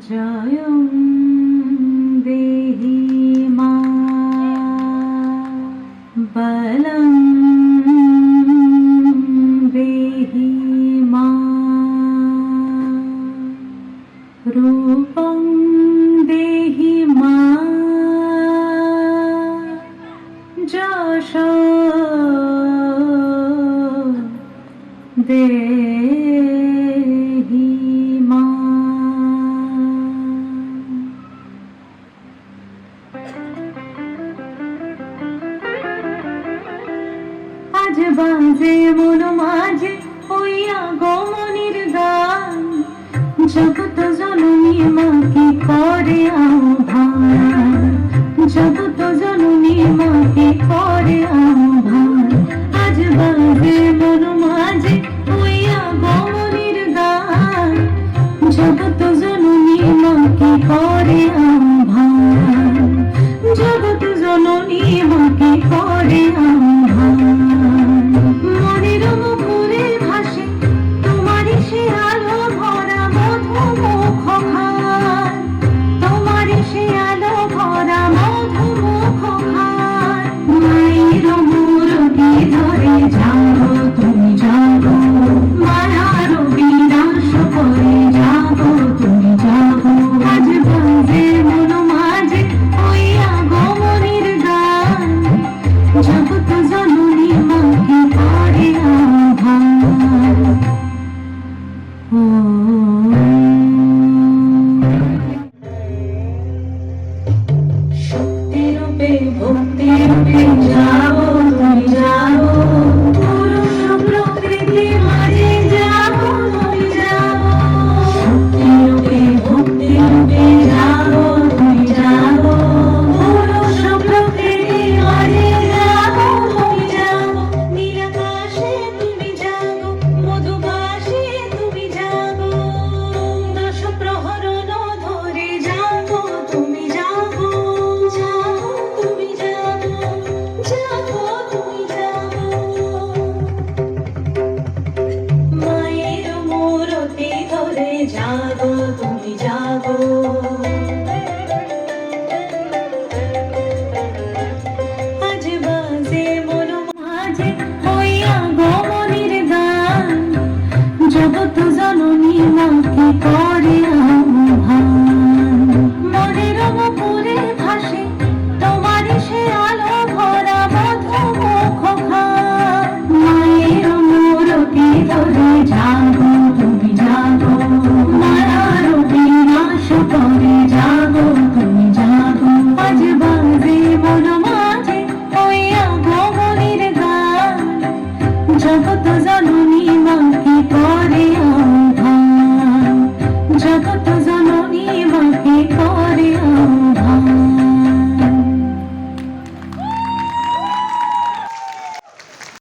জয়ং দেহি মা বলং দেহি মা রূপং দেহি মা যশ দেহি মা। আজ বাজে মন মাঝে হইয়া গমনির গান, জগৎ জননী মাকে করে আহ্বান, জগৎ জননী মাকে করে আহ্বান। আজ বাজে মন মাঝে হইয়া গমনির গান, জগৎ জননী মাকে করে আহ্বান, জগৎ জননী মাকে করে আহ্বান। মনের মুখরে ভাসে তোমারই সে আলো ভরা মধু মুখ খান, তোমারই সে আলো ভরা মধু মুখ খান। মায়ের মূরতি ধরে যাও তুমি যাও, মায়ার বিনাশ করে যাও তুমি যাও। আজ বাজে মন মাঝে হইয়া গমনির গান, জগৎ জননী মাকে করে আহ্বান। শক্তি রূপে ভক্তি রূপে যাও তুমি যাও, পুরুষ প্রকৃতি মাঝে যাও তুমি যাও। শক্তি রূপে ভক্তি রূপে যাও তুমি যাও, পুরুষ প্রকৃতি মাঝে যাও তুমি যাও। নীলাকাশে তুমি জাগো, মধুবাসে তুমি জাগো, দশ প্রহরণ ধরে জাগো তুমি জাগো, জাগো তুমি জাগো, জাগো তুমি জাগো। মায়ের মূরতি ধরে জাগো তুমি জাগো। আজ বাজে মন মাঝে হইয়া গমনির গান, জগৎ জননী মাকে করে আহ্বান। মনের মুখরে ভাসে তোমারই সে আলো ভরা মধু মুখ খান। মায়ের মূরতি ধরে যাও